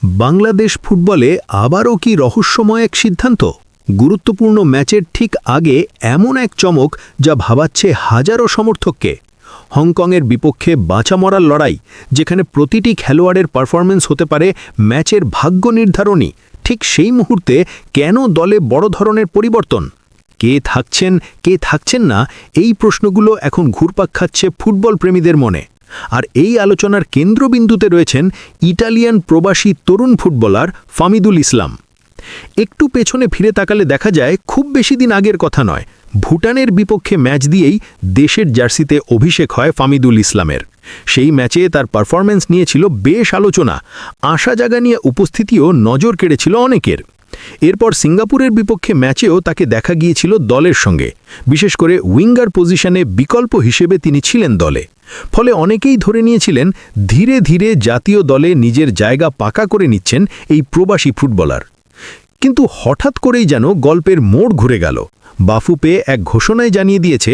বাংলাদেশ ফুটবলে আবারও কি রহস্যময় এক সিদ্ধান্ত? গুরুত্বপূর্ণ ম্যাচের ঠিক আগে এমন এক চমক যা ভাবাচ্ছে হাজারো সমর্থককে। হংকংয়ের বিপক্ষে বাঁচা মরার লড়াই, যেখানে প্রতিটি খেলোয়াড়ের পারফরম্যান্স হতে পারে ম্যাচের ভাগ্য নির্ধারণী। ঠিক সেই মুহূর্তে কেন দলে বড় ধরনের পরিবর্তন? কে থাকছেন, কে থাকছেন না, এই প্রশ্নগুলো এখন ঘুরপাক খাচ্ছে ফুটবল প্রেমীদের মনে। আর এই আলোচনার কেন্দ্রবিন্দুতে রয়েছেন ইটালিয়ান প্রবাসী তরুণ ফুটবলার ফামিদুল ইসলাম। একটু পেছনে ফিরে তাকালে দেখা যায় খুব বেশি দিন আগের কথা নয়, ভুটানের বিপক্ষে ম্যাচ দিয়েই দেশের জার্সিতে অভিষেক হয় ফামিদুল ইসলামের। সেই ম্যাচে তার পারফরম্যান্স নিয়েছিল বেশ আলোচনা, আশা জাগা নিয়ে উপস্থিতিও নজর কেড়েছিল অনেকের। এরপর সিঙ্গাপুরের বিপক্ষে ম্যাচেও তাকে দেখা গিয়েছিল দলের সঙ্গে, বিশেষ করে উইঙ্গার পজিশনে বিকল্প হিসেবে তিনি ছিলেন দলে। ফলে অনেকেই ধরে নিয়েছিলেন ধীরে ধীরে জাতীয় দলে নিজের জায়গা পাকা করে নিচ্ছেন এই প্রবাসী ফুটবলার। কিন্তু হঠাৎ করেই যেন গল্পের মোড় ঘুরে গেল। বাফুপে এক ঘোষণায় জানিয়ে দিয়েছে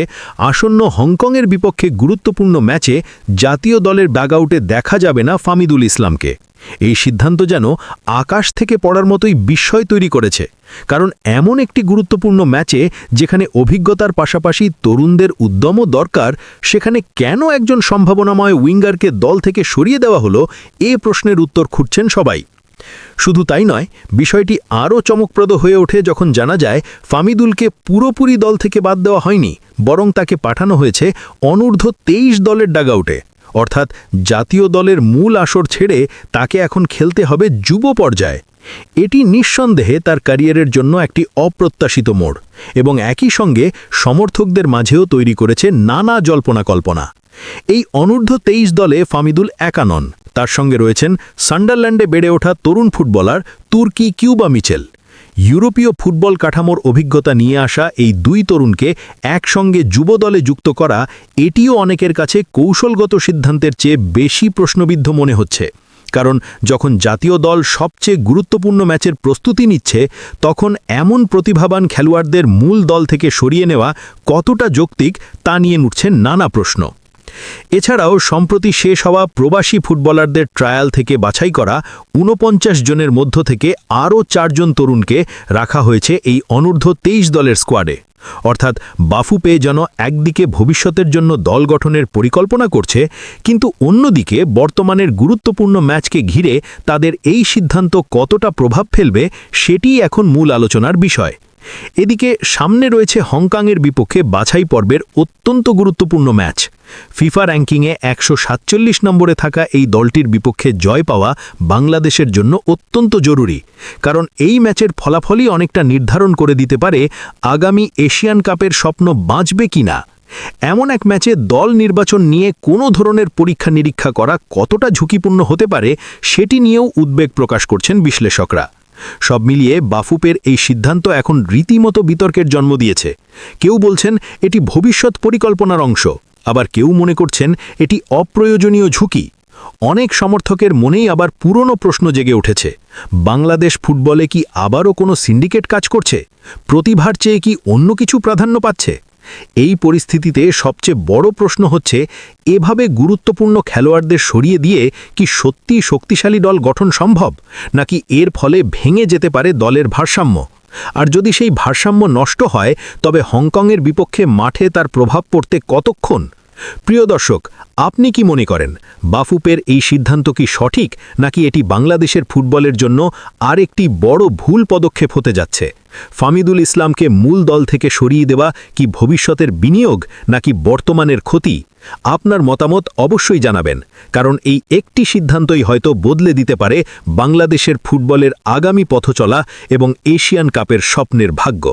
আসন্ন হংকংয়ের বিপক্ষে গুরুত্বপূর্ণ ম্যাচে জাতীয় দলের ব্যাগআউটে দেখা যাবে না ফামিদুল ইসলামকে। এই সিদ্ধান্ত যেন আকাশ থেকে পড়ার মতোই বিস্ময় তৈরি করেছে, কারণ এমন একটি গুরুত্বপূর্ণ ম্যাচে যেখানে অভিজ্ঞতার পাশাপাশি তরুণদের উদ্যমও দরকার, সেখানে কেন একজন সম্ভাবনাময় উইঙ্গারকে দল থেকে সরিয়ে দেওয়া হলো, এ প্রশ্নের উত্তর খুঁজছেন সবাই। শুধু তাই নয়, বিষয়টি আরও চমকপ্রদ হয়ে ওঠে যখন জানা যায় ফামিদুলকে পুরোপুরি দল থেকে বাদ দেওয়া হয়নি, বরং তাকে পাঠানো হয়েছে অনূর্ধ্ব-23 দলের ডাগআউটে। অর্থাৎ জাতীয় দলের মূল আসর ছেড়ে তাকে এখন খেলতে হবে যুব পর্যায়ে। এটি নিঃসন্দেহে তার ক্যারিয়ারের জন্য একটি অপ্রত্যাশিত মোড়, এবং একই সঙ্গে সমর্থকদের মাঝেও তৈরি করেছে নানা জল্পনা-কল্পনা। এই অনূর্ধ্ব-23 দলে ফামিদুল একা নন, তার সঙ্গে রয়েছেন সান্ডারল্যান্ডে বেড়ে ওঠা তরুণ ফুটবলার তুর্কি কিউবা মিচেল। ইউরোপীয় ফুটবল কাঠামোর অভিজ্ঞতা নিয়ে আসা এই দুই তরুণকে একসঙ্গে যুব দলে যুক্ত করা, এটিও অনেকের কাছে কৌশলগত সিদ্ধান্তের চেয়ে বেশি প্রশ্নবিদ্ধ মনে হচ্ছে। কারণ যখন জাতীয় দল সবচেয়ে গুরুত্বপূর্ণ ম্যাচের প্রস্তুতি নিচ্ছে, তখন এমন প্রতিভাবান খেলোয়াড়দের মূল দল থেকে সরিয়ে নেওয়া কতটা যৌক্তিক তা নিয়ে উঠছে নানা প্রশ্ন। এছাড়াও সম্প্রতি শেষ হওয়া প্রবাসী ফুটবলারদের ট্রায়াল থেকে বাছাই করা ৪৯ জনের মধ্য থেকে আরও ৪ জন তরুণকে রাখা হয়েছে এই অনূর্ধ্ব-23 দলের স্কোয়াডে। অর্থাৎ বাফুপে যেন একদিকে ভবিষ্যতের জন্য দল গঠনের পরিকল্পনা করছে, কিন্তু অন্যদিকে বর্তমানের গুরুত্বপূর্ণ ম্যাচকে ঘিরে তাদের এই সিদ্ধান্ত কতটা প্রভাব ফেলবে, সেটিই এখন মূল আলোচনার বিষয়। এদিকে সামনে রয়েছে হংকংয়ের বিপক্ষে বাছাই পর্বের অত্যন্ত গুরুত্বপূর্ণ ম্যাচ। ফিফা র্যাঙ্কিংয়ে ১৪৭ নম্বরে থাকা এই দলটির বিপক্ষে জয় পাওয়া বাংলাদেশের জন্য অত্যন্ত জরুরি, কারণ এই ম্যাচের ফলাফলই অনেকটা নির্ধারণ করে দিতে পারে আগামী এশিয়ান কাপের স্বপ্ন বাঁচবে কিনা। এমন এক ম্যাচে দল নির্বাচন নিয়ে কোনো ধরনের পরীক্ষা নিরীক্ষা করা কতটা ঝুঁকিপূর্ণ হতে পারে, সেটি নিয়েও উদ্বেগ প্রকাশ করছেন বিশ্লেষকরা। সব মিলিয়ে বাফুপের এই সিদ্ধান্ত এখন রীতিমতো বিতর্কের জন্ম দিয়েছে। কেউ বলছেন এটি ভবিষ্যৎ পরিকল্পনার অংশ, আবার কেউ মনে করছেন এটি অপ্রয়োজনীয় ঝুঁকি। অনেক সমর্থকের মনেই আবার পুরনো প্রশ্ন জেগে উঠেছে, বাংলাদেশ ফুটবলে কি আবারও কোনো সিন্ডিকেট কাজ করছে? প্রতিভার চেয়ে কি অন্য কিছু প্রাধান্য পাচ্ছে? এই পরিস্থিতিতে সবচেয়ে বড় প্রশ্ন হচ্ছে, এভাবে গুরুত্বপূর্ণ খেলোয়াড়দের সরিয়ে দিয়ে কি সত্যি শক্তিশালী দল গঠন সম্ভব, নাকি এর ফলে ভেঙে যেতে পারে দলের ভারসাম্য? আর যদি সেই ভারসাম্য নষ্ট হয়, তবে হংকংয়ের বিপক্ষে মাঠে তার প্রভাব পড়তে কতক্ষণ? প্রিয় দর্শক, আপনি কি মনে করেন, বাফুপের এই সিদ্ধান্ত কি সঠিক, নাকি এটি বাংলাদেশের ফুটবলের জন্য আরেকটি বড় ভুল পদক্ষেপ হতে যাচ্ছে? ফামিদুল ইসলামকে মূল দল থেকে সরিয়ে দেওয়া কি ভবিষ্যতের বিনিয়োগ, নাকি বর্তমানের ক্ষতি? আপনার মতামত অবশ্যই জানাবেন, কারণ এই একটি সিদ্ধান্তই হয়তো বদলে দিতে পারে বাংলাদেশের ফুটবলের আগামী পথচলা এবং এশিয়ান কাপের স্বপ্নের ভাগ্য।